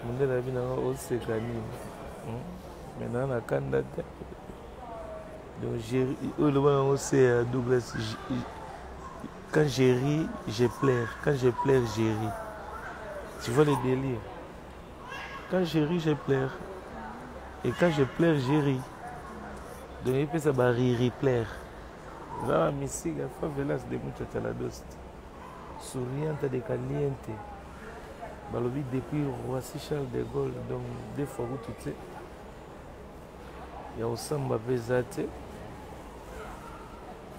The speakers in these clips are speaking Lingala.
Mondele a bien au sécani. Maintenant la candidate. Donc j'ai le moment où c'est Douglas. Quand j'ai ri, je pleure. Quand je pleure, j'ai ri. Tu vois le délire. Quand je ris, je pleure. Et quand je pleure, je ris. Donc il peut savoir rire, pleure. Là, musique, la favelas de Muchachaladost. Souriante de caliente. Balobi depuis Roissy Charles de Gaulle, donc des fois où tu sais. Il y a aussi un peu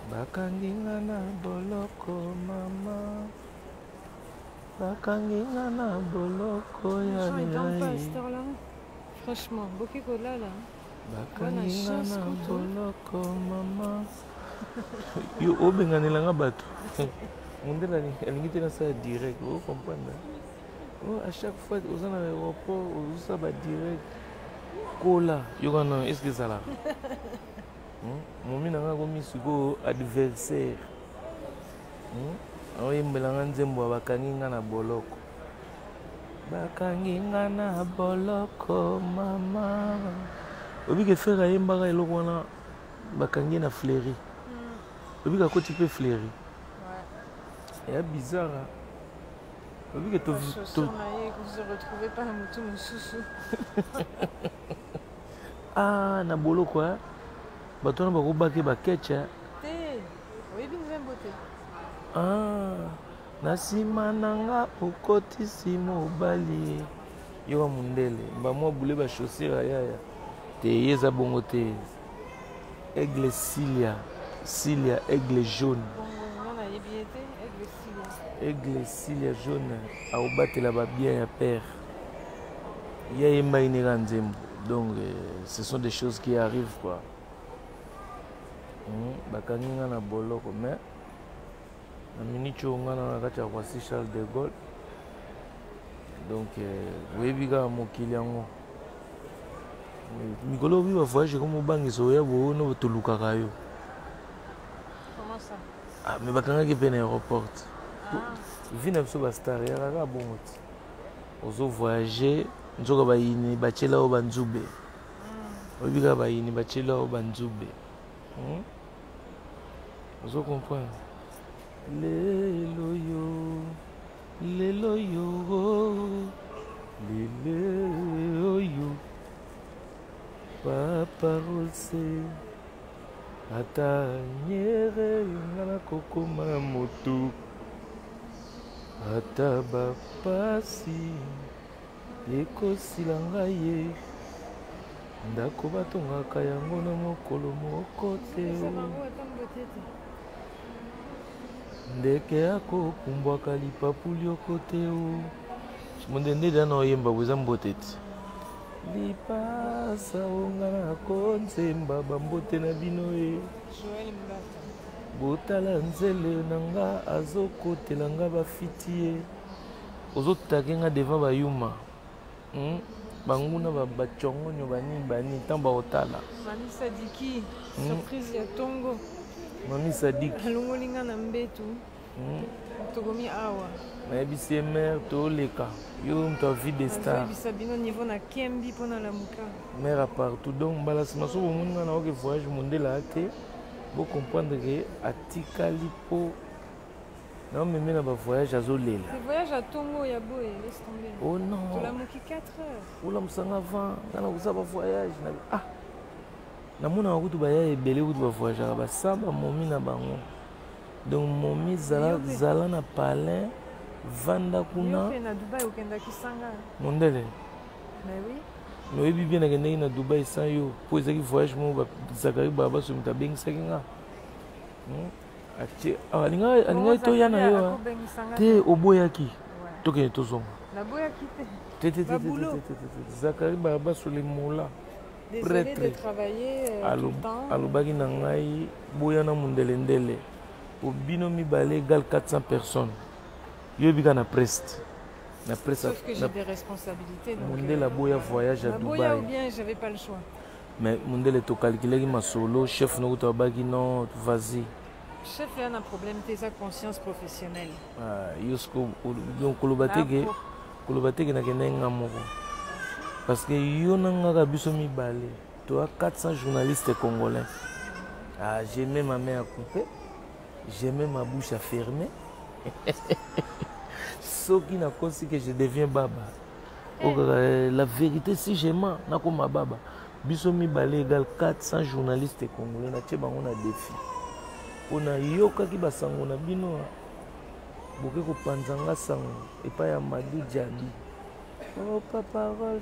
Bakanginga na boloko mama. Bakanginga na boloko ya. Les gens ils dorment pas à cette heure-là. Franchement, beaucoup de là. Bakanginga na boloko mama. Yo obenganelanga bato. Mondela alingi te na ça direct, vous comprenez? Oh, à chaque fois aux aéroports, aux ça va direct. Kola, yo kana est-ce que ça là? Momi nanga komi siko adversaire. Oyembelanga nzembo bakanginga na boloko. Bakanginga na boloko mama. Obi ke faire ayembaka eloko wana bakangi na fleuri. Obi ka koti pe fleuri. Ouais. Et bizarre. Obi ke to vous se retrouvez pas à Moutou Moussoussou. Ah, na boloko hein. Bato na bakobaki bakecha. Te, oyebi nzembo te. Ah, na nsima nanga okotisi mobali yo mundele bamwa bule bachaussure yaya te yeza bongo te. Aigle Cilia aigle jaune. Aigle Cilia jaune aobatela babien ya père ya yemba ineka nzembo. Donc ce sont des choses qui arrivent quoi. Bakanginga na boloko mais na minute nga na kati ya Roissy Charles de Gaulle. Donc oyebi kaka mokili yango mikolo obi bavoyage komo obangisa oya boyo no tolukaka yo. Comment ça? Ah mais bakangaki mpe na aéroport. Vi na biso bastar ya kaka bongo ti ozo voyage nzoka bayini batiela oyo banzube. Oyebi kaka bayini batiela oyo banzube. Ozo comprendre? Lelo yo, lelo yo, Papa Rosé, ata nyere ngana kokoma motu, ata bapasi, ekosila ngai ye, ndako batongaka yango na mokolo moko te. Ndeke akopumbwaka lipapuli oko te o. Mondende dana oyemba bweza mbote ti. Lipasa onga na konzemba bambote na bino e. Botala nzele nanga azokotela nga bafiti ye. Ozotake nga devant bayuma. Banguna bachongonyo bani tamba otala. Mami Sadiki, surprise ya Tongo. Mami Sadiki. Alongolinga na mbetu. Togomi awa. Nayebisi ye mère toleka. Yo mto vie des stars. Nayebisa bino niveau na Kembi pona la muka. Mère partout. Donc balasima so bomuninga na oke voyage mondela ate. Bo comprendre que atikali po. Non mais na ba voyage azolela. Le voyage à Tongo ya boye, laisse tomber. Oh non. To la muki 4 heures. Ola musanga avant, kana kusaba voyage na ah. Namona wakutu baya ebele kutu ba voyage ba saba momi na bango. Donc momi zala na palais vanda kuna. Yo na Dubai okenda kisanga. Mondele. Mais oui. No ebi bien na na Dubai sans yo. Po ezaki voyage mo ba zakari baba so mtabeng sakinga. Ati alinga to yana yo. Te oboyaki. Toke tozonga. Na boyaki te. Te. Zakari baba so le mola. Désolé de travailler tout le temps. Alobaki na ngai boya na mundelendele. Au bino mibale égale 400 personnes. Yo bika na preste. Sauf que j'ai des responsabilités. Mundela boya voyage à Dubaï. Boya ou bien j'avais pas le choix. Mais Mundele to calculer ma solo, chef no to baki non, vas-y. Chef a un problème, t'es sa conscience professionnelle. Ah, yusko donc kolobatege. koloba te na kende nga moko parce que yo nanga biso mibale to 400 journalistes congolais. Ah, j'ai mis ma main à couper, j'ai mis ma bouche à fermer. Ce qui n'a pas que je deviens baba. La vérité, si je mens, n'a pas ma baba. Biso mibale égale 400 journalistes congolais. Na tcheba on a défi. On a yoka ki basango na bino. Boke ko panzanga sango et pas ya Madou Djabi. Oh papa Rolls.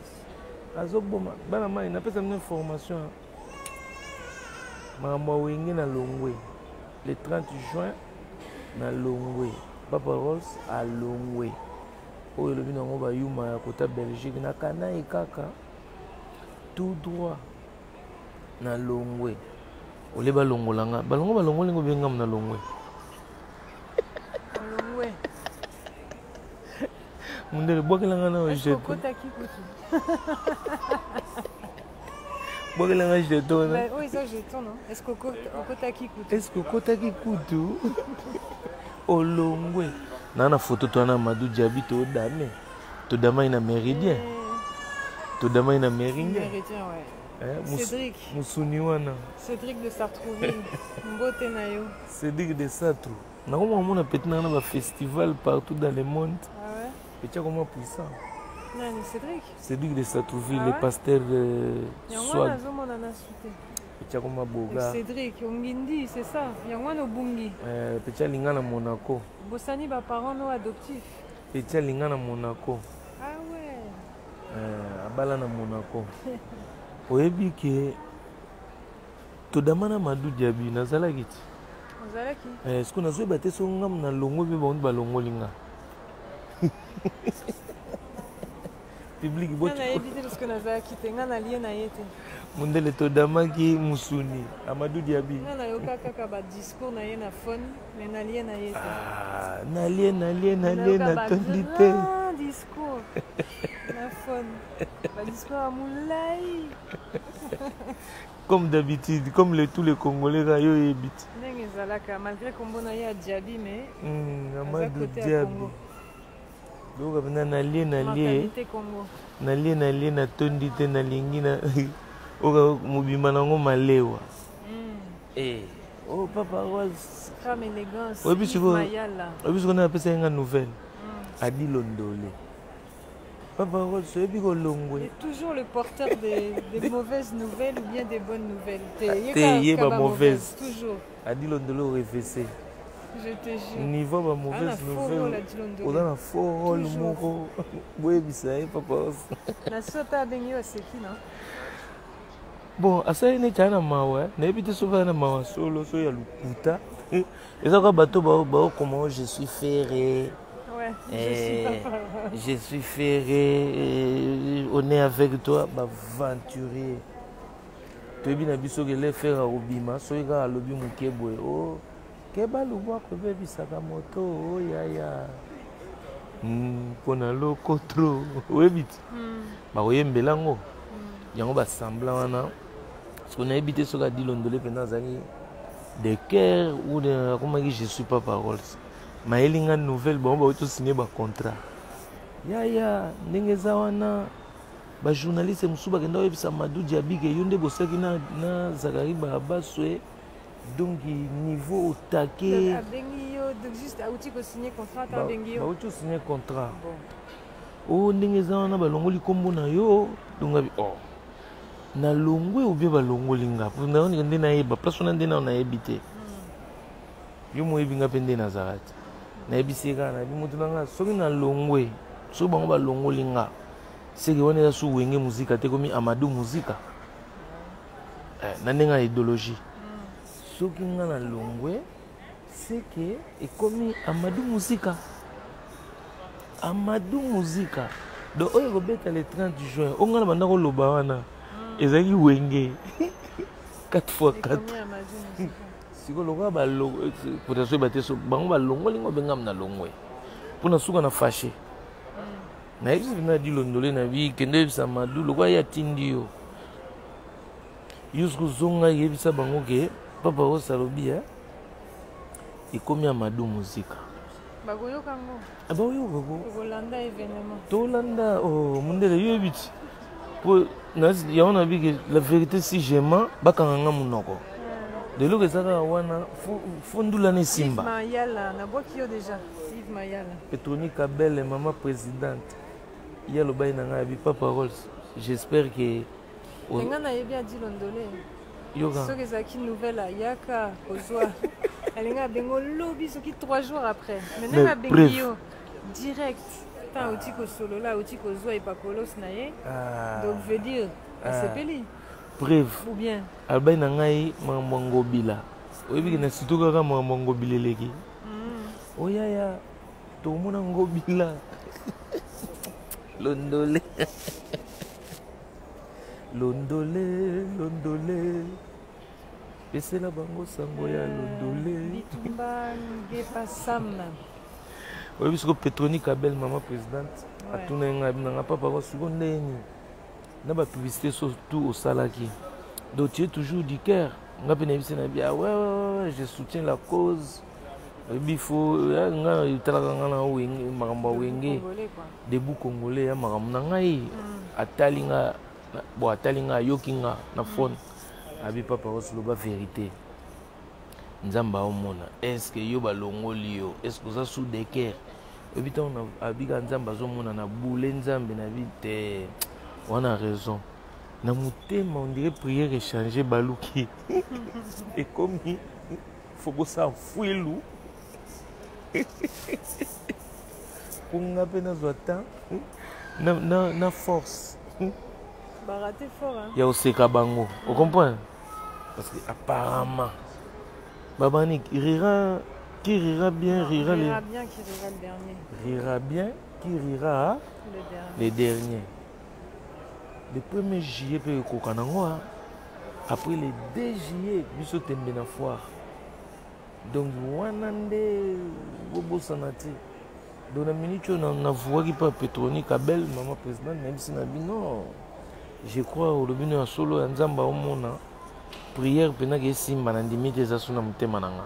Azoboma bana mai na pesa une information. Maman Wenge na Longwe. Le 30 juin na Longwe. Papa Rolls à Longwe. Oh le bino ngo ba yuma ya kota Belgique na kana ikaka. Tout droit na Longwe. Ole ba longolanga. Balongo ba longolingo benga na Longwe. Longwe. Mundele bokelanga na jeton. Kota kikutu. Bokelanga jeton. Oui, ça jeton non. Est-ce que kota kikutu? Est-ce que kota kikutu? Olongwe. Nana photo to na Madou Djabi to dame. To dama ina méridien. To dama ina méridien. Méridien ouais. Cédric. Musuni wana. Cédric de Sartrouville. Mbote na yo. Cédric de Sartrou. Na comment on a pété na ba festival partout dans le monde. Ah ouais. Et tu as comment puissant. Non, Cédric. Cédric de Sartrouville, Ah le ouais? pasteur Swag. Et tu as comment boga. Cédric, Ongindi, c'est ça. Yangwana Obungi. Et tu as Lingana Monaco. Bossani ba parents no adoptifs. Et tu as Lingana Monaco. Ah ouais. Abala na Monaco. Oyebi ke to damana Madou Djabi na zalakiti. Zalaki. Est-ce qu'on a joué batté son ngam na longo be ba on ba longo linga. Public bot. On a évité parce que na zalaki tenga na lié na yete. Mundele to damaki musuni Amadou Djabi. Na na yoka kaka ba discours na ye na phone mais na lié na yete. Ah, na lié na tondité. Discours. La phone. Bah, discours à Moulay. Comme d'habitude, comme tous les Congolais, rayo et bit. Malgré qu'on a à Djabi, mais. Amadou Djabi. Donc, on a allié na tondité na lingi na. Oga mobima nango malewa. Eh. Oh papa Rose. Femme élégance. Oui, puis on a appelé ça une nouvelle. Adi Londolé. Papa Rose, c'est toujours le porteur des mauvaises nouvelles ou bien des bonnes nouvelles. T'es mauvaise. Toujours. Adi Londolé RFC. Je te jure. Niveau ma mauvaise nouvelle. On a un faux rôle, mon oui, ça papa Rose. La sota a baigné c'est qui, non? Bon, à ça, il y a un mawa. N'habite souvent un mawa solo, so ya lukuta. Et ça, quand bateau, comment je suis ferré. Ouais, je suis ferré, on est avec toi, aventurier. Tu es bien habitué à faire à Obima, so il y a l'obi mukebo. Oh, keba luwa ko bebi sakamoto, oh ya ya. Pona loko trop. Oui bit. Ba oyembelango. Yango ba semblant wana. Parce qu'on a habité sur la Dilondolé pendant zali de cœur ou de comment dire je suis pas parole. Ma elinga nouvelle bon ba auto signer ba contrat. Ya ndenge za wana ba journaliste musu ba kenda yebisa Madou Djabi ke yonde bosaki na Zakari ba baswe donc niveau au taquet. Donc juste a outil ko signer contrat ta bengi yo. Ba auto signer contrat. Oh ndenge za wana ba longoli kombo na yo donc oh na longwe ou bien ba longoli nga pour na on ndena yeba place on ndena on a habité. Yo mo yebinga pende na Zarate. Na ebiseka na bimutu nanga soki na longwe so bango ba longolinga seki wana ya su wenge muzika te komi Amadou muzika na ndenga idéologie soki nga na longwe seki ekomi Amadou muzika do oyo kobeta le 30 juin onga na banda koloba wana ezaki wenge 4x4 siko loka ba logo peut-être ba teso bango ba longo lingo bengam na longwe pona suka na fâché na yebisi na Dilondolé na bi kende bisa Madou loka ya tindio jusqu'au zonga yebisa bango ke papa o salobia ikomi Amadou muzika bakoyoka ngo bakoyoka ko kolanda événement tolanda mundele yebiti po yango na biki la vérité si j'aime bakanga munoko de l'eau que ça wana fondula ne simba Mayala na boki yo déjà Yves Mayala Petroni Kabel maman présidente il y a le bail na bi papa Rolls j'espère que nga na yebi adi londolé yoga soki ezalaki nouvelle ayaka kozwa alinga abengo lobi soki 3 jours après maintenant abengi yo direct tant outi kosolola outi kozwa epakolos na ye donc veut dire asepeli bref ou bien albai na ngai makambo bila oyebi na surtout kaka makambo bila eleki oyaya tomona ngobila londole londole pesela bango sango ya londole bitumba ngepa samna oyebi siko Petroni Kabel mama présidente atuna nga papa ko siko ndeni na ba publicité surtout au salaki donc tu es toujours du cœur nga pe na bise na bia ouais je soutiens la cause bifo nga italaka nga na wenge makambo wenge debout congolais ya makambo na ngai atalinga bon atalinga yokinga na phone abi papa osloba vérité nzamba omona est-ce que yo balongoli yo est-ce que ça sous des cœurs ebita on abika nzamba zomona na boule nzambe na bite on a raison na mutema on dirait prière échanger baluki et comme faut que ça fouilou pour nga pena zota na force baraté fort hein ya oseka bango on comprend parce que apparemment babani rira qui rira bien rira bien qui rira le dernier rira bien qui rira le dernier le 1er juillet peut kokanango après le 2 juillet biso tembe na foire donc wana nde bobosana te donc na minute na voaki pa Petroni Kabel maman présidente na bisi na bino je crois au lobino ya solo ya nzamba omona prière pena ke simba na ndimite eza suna mutema nanga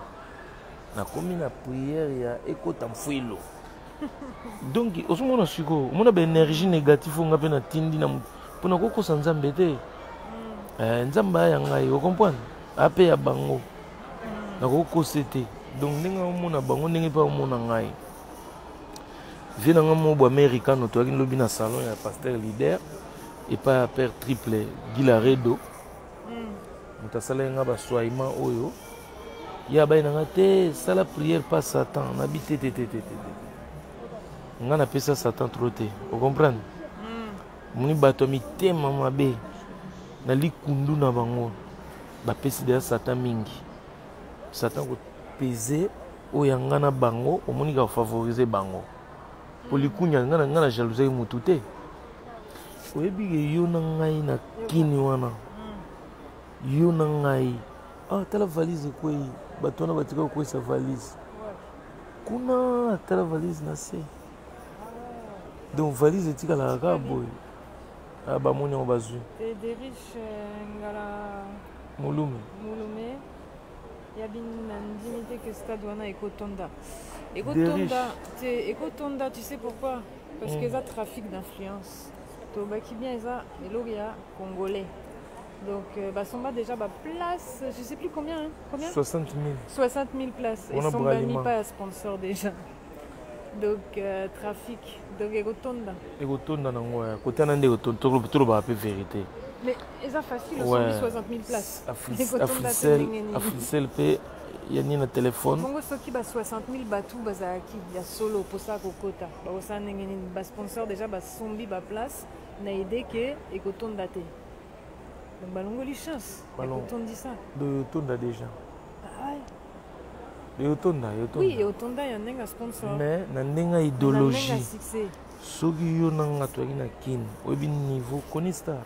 na komi na prière ya ekota mfuilo donc osomona siko omona ba énergie négative nga pe na tindi na pona kokosa nzambe te nzamba ya ngai o comprendre ape ya bango na kokosa te donc ndenge omona bango ndenge pa omona ngai vie na nga mobo américain toaki lobi na salon ya pasteur leader et pas père triple Gilaredo moto asala nga basoignement oyo ya bai na nga te sala prière pas Satan nabi te nga napesa Satan trop te o comprendre moni bato mitema mabe na likundu na bango bapesi deya Satan mingi Satan kopese oyo nga na bango omoni ka favoriser bango po likunya nga na jalousie mutu te oyebi ke yo na ngai na kini wana yo na ngai tala valise kwei bato wana batika kokwesa valise kuna tala valise na se donc valise etikalaka kaka boye bamoni yango bazwi des riches ngala mulume yabi na ndimi te que stade wana ekotonda tu sais pourquoi parce que eza trafic d'influence tobaki bien eza eloko ya congolais donc basomba déjà place je sais plus combien 60 000 places et somba mis pas sponsor déjà donc trafic donc ekotonda nango ya kotana nde toloba pe vérité mais eza facile osombi 60 000 places africel pe ya nini na telefone bongo soki ba 60 000 batu bazalaki ya solo mposa kokota bakosala ndenge nini basponsor déjà basombi baplace na ide ke ekotonda te donc balongoli chance ekotondisa yotonda déjà oui eotonda ya ndenge ya sponsor mais na ndenge ya idéologie soki yo nanga toyaki na kini oyebi niveau koni star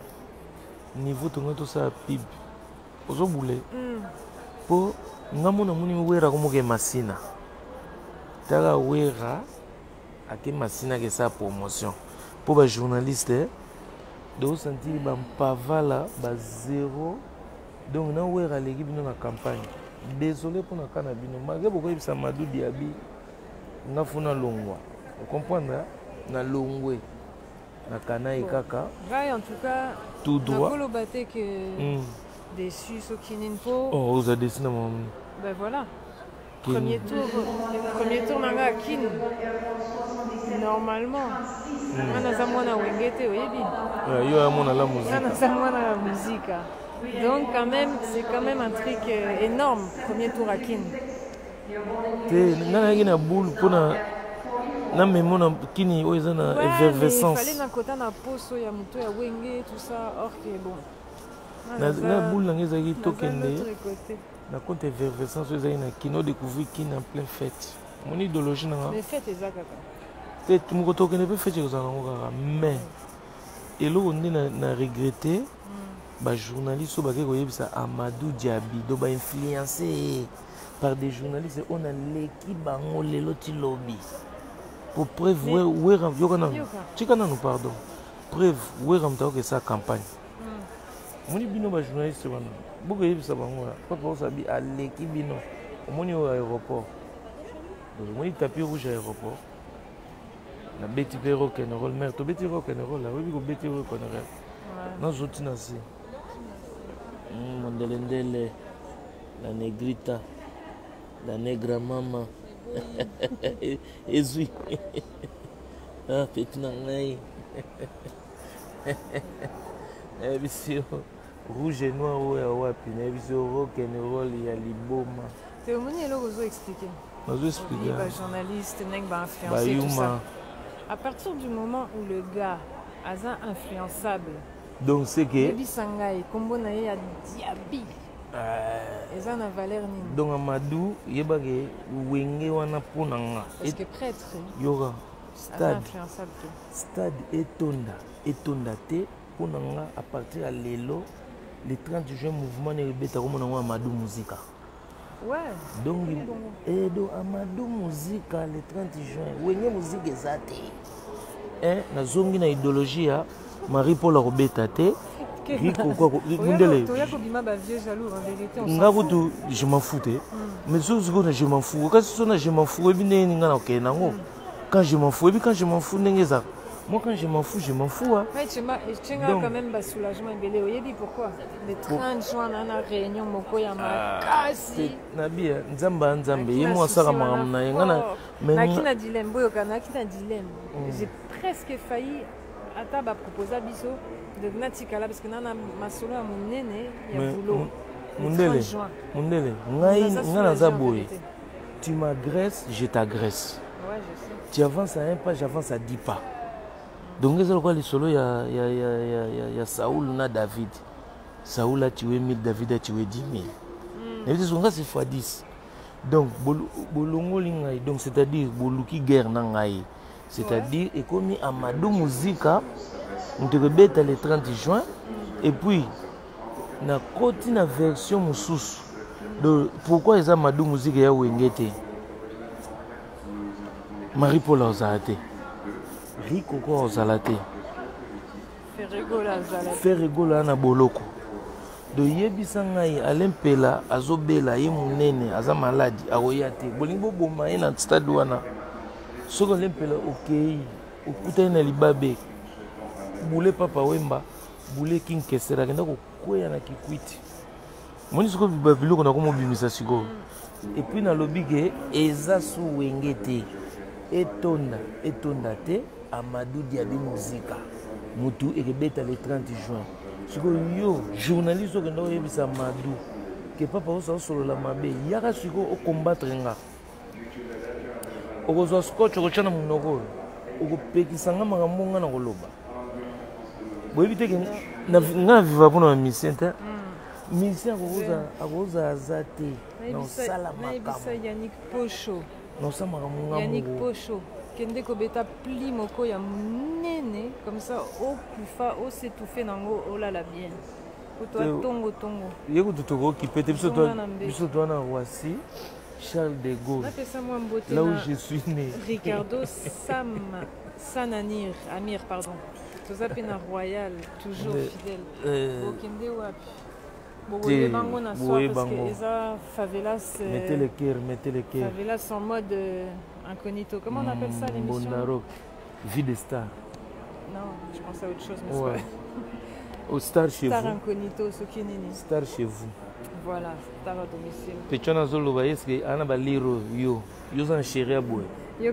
niveau tongai tosala pib ozobule mpo nga mona moni wera komoke masina taka wera ake masina kesala promotion mpo bajournaliste de osentir bampavala bazero donc na wera aleki bino na campagne désolé mpona ka na bino malgré bokoyebisa Madou Diaby nga funa longwa. Vous comprenez? Na longwe. Na kana et kaka. En tout cas, tout droit. Que déçu ce qui n'est pas. Oh, vous avez dessiné mon. Ben voilà. Premier tour nanga kin. Normalement. On a zamwana wengete oyebi. Yo amona la musique. On a zamwana la musique. Donc quand même, c'est quand même un truc énorme. Premier tour à kin. Nana na boule pour na memona kini oza na effervescence. Il fallait na kota na poso ya muto ya wenge tout ça or que bon. Na boule na ngeza ki tokende. Na compte effervescence oza na kino découvrir kini en pleine fête. Mon idéologie na. Mais fête ezakaka. Peut-être mon tokende peut fête za ngaka mais elo on na regretter ba journaliste ba ke koyebisa Amadou Diaby do ba influencé par des journalistes on a l'équipe bango lelo ti lobby. Pour preuve, nous pardon. Preuve, où est sa campagne. Mon bino ba journaliste wana. Beaucoup de ça bango là. Papa sabi à l'équipe bino. Mon au aéroport. Donc mon tapis rouge à aéroport. Na beti pero kenrol mer to beti ro kenrol là. Oui ko beti ro kenrol. Non zoti na si. Mondelendele la negrita. La negra mama. Ezui. Ah, petit nangai. Ebisio rouge et noir ou wapi na ebisio rock and roll ya liboma. C'est au moment où vous expliquer. Vous expliquer. Ba journaliste nek ba influencer tout ça. À partir du moment où le gars est influençable. Donc c'est que Bisangai kombo na ya Diaby. Eza na valeur nini. Donc Amadou yebage wenge wana ponanga. Parce que prêtre yoga stade etonda te ponanga à partir à lelo le 30 juin mouvement ne rebeta comme on a Amadou Musica. Ouais. Donc et do Amadou Musica le 30 juin wenge musique ezate. Na zongi na idéologie ya Marie-Paul Robeta te. Je m'en foutais. Mais je m'en fous. Quand je m'en fous, quand je m'en fous, quand je m'en fous, moi quand je m'en fous, je m'en fous. Mais tu as quand même un soulagement. Pourquoi? Le 30 juin, on a une réunion. J'ai presque failli à proposer biso de natikala parce que nana masolo ya monene ya boulot. Mundele, ngana za boy. Tu m'agresses, je t'agresse. Ouais, je sais. Tu avances à 1 pas, j'avance à 10 pas. Donc c'est quoi les solos ya Saoul na David. Saoul a tué 1000, David a tué 10 000. Mais c'est fois 10. Donc bolongo lingai, donc c'est-à-dire boluki guerre na ngai. C'est-à-dire et comme Amadou Musica on te rebête le 30 juin et puis na côté na version mususu de pourquoi ils Amadou Musica ya wengete Marie-Paul Ozalate Rico ko Ozalate Ferregola na boloko de yebisa ngai alempela azobela ye munene aza maladi aroyate bolingo bomba ye na stade wana soko lempela okei okuta na libabe boule papa wemba boule king kesera kenda ko kwea na kikwiti moni soko bibiloko na ko mobimisa siko et puis na lobike eza su wengete etonda te Amadou Diaby Musica mutu ekebeta le 30 juin siko yo journaliste okenda oyebisa Amadou ke papa osa solo la mabe yaka siko o combattre nga okozwa scotch okochana munoko okopekisanga makambo nga na koloba boyebi te nga viva mpona bamisien te misien akoza aza te naosala makambo Yannick Pocho kende kobeta pli moko ya munene comme ça okufa osetufe nango olala bien kotoa tongo ye kutu tokokipe te biso twana Roissy Charles de Gaulle là où je suis né Ricardo Sananir Amir pardon toza pe na Royal toujours fidèle bokende wapi boye bango na soir parce que eza favelas mettez le cœur favelas en mode Incognito. Comment on appelle ça l'émission? Bondarok. Vie des stars. Non, je pense à autre chose, mais ouais. c'est Au Star chez Star vous. Incognito, ce qui est nini. Star chez vous. Voilà, Star à domicile. Pechona Zolo, vous voyez, c'est un abaliro, yo. Yo, c'est un chéri à boire. Yo,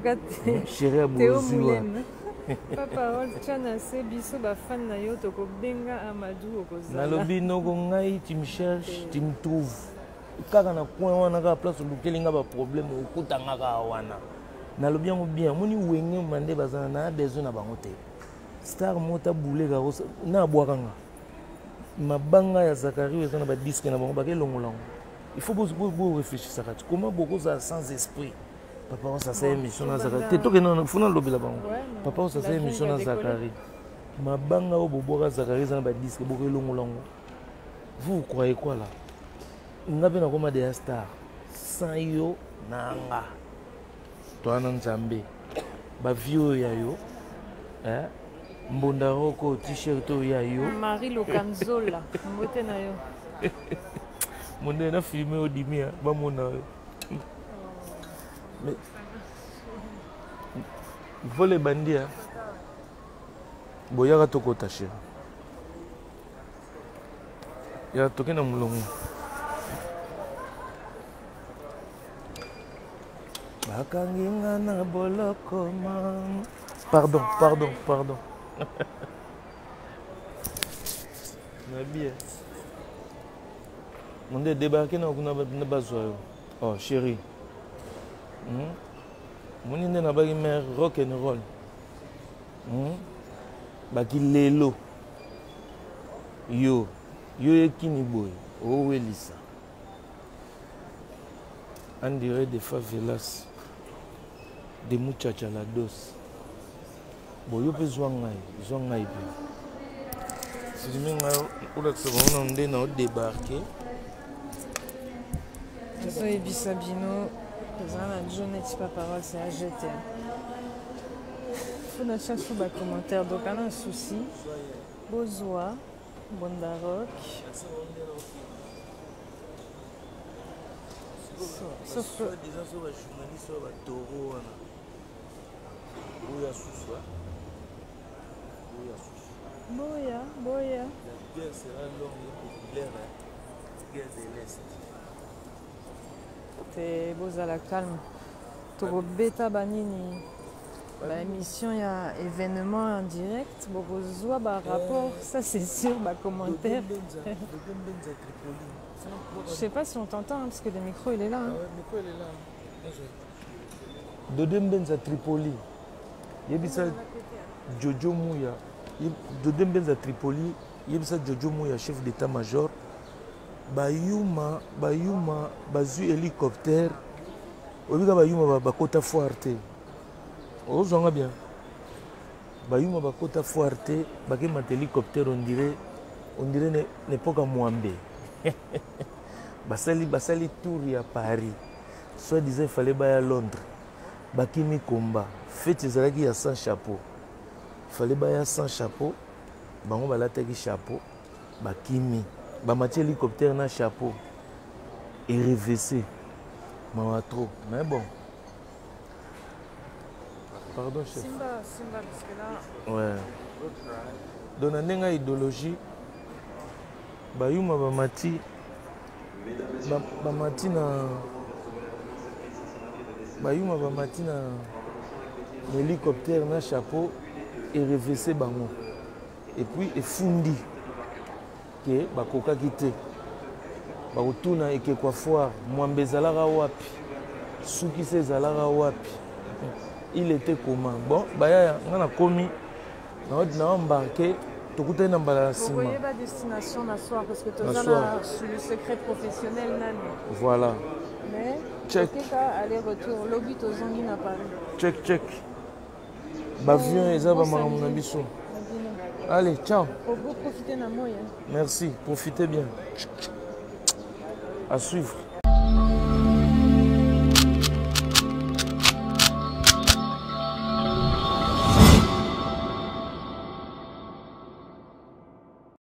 chéri à boire. Théo Moulem. Pas parole, Tchana, c'est biso, ba fan na yo, toko benga Amadou, okozala. Nalobi, no gongai, tu me cherches, tu me trouves. Kaka na coin wana ka place lukelinga ba problème okutanga ka wana. Nalobi yango bien, moni wenge mande bazana na besoin na bango te. Star mota boule ka na bwakanga. Mabanga ya Zakari ezana ba disque na bango ba ke longolango. Il faut beaucoup réfléchir ça. Comment beaucoup ça sans esprit. Papa ça c'est émission na Zakari. Te toke na funa lobi la bango. Papa ça c'est émission na Zakari. Mabanga o boboka Zakari ezana ba disque boko longolango. Vous croyez quoi là? Ngabe na koma de star sans yo nanga to ananzambe ba vio ya yo mbondaroko t-shirt ya yo Marie Locanzola mbote na yo monde na filmé au dimia ba mona mais vole bandia boyaka tokota chéri ya tokena mulongo bakanginga na boloko man. Pardon. Nabia. On est débarqué dans le bazoyo. Oh chérie. Mon inde na bagi mer rock and roll. Baki lelo. Yo ekini boy. Oh Elisa. On dirait des favelas. Des muchachalados. Bon, yo pe zwangai pe. Si je me on a débarqué. So Ebisabino, la journée pas parole, c'est à jeter. Faut notre chaque fois commentaire, donc on a un souci. Bozoa, Bondarok. Sauf que déjà sur les journalistes sur la taureau Boya. La guerre sera longue et populaire. Guerre de l'Est. C'est beau à la calme. Toro beta banini. La émission, il y a événement en direct. Bozoa, rapport, ça c'est sûr, commentaire. Je sais pas si on t'entend, hein, parce que le micro il est là. Hein. Le micro il est là. Dodem Benza Tripoli. Yebisa Jojo Mouya. Dodem Benza Tripoli. Yebisa Jojo Mouya, chef d'état-major. Bayuma, bazu hélicoptère. Obiga Bayuma bakota fuarte. Ozonga bien. Bayuma bakota fuarte. Bakema hélicoptère on dirait n'époque à Mwambe. basali tour à Paris. Soit disant il fallait aller à Londres. Bakimi combat. Fête ezalaki ya sans chapeau. Il fallait aller sans chapeau. Bango balataki chapeau. Bakimi. Bamati hélicoptère na chapeau. Et RVC. Mawa trop. Mais bon. Pardon chef. Simba, parce que là. Ouais. Dans la idéologie. Bayuma bamati na hélicoptère na chapeau et RVC bango et puis efundi que bakoka kité bakotuna ekekwa foire mwambe ezalaka wapi suki se ezalaka wapi il était comment bon baya ngana komi na embarqué. Vous voyez la destination la soir parce que tu as le secret professionnel. Voilà. Mais check. Aller-retour. Lobby aux Anguines à Paris. Check. Bavion et ça va m'en. Allez, ciao. Pour profiter d'un moyen. Merci, profitez bien. À suivre.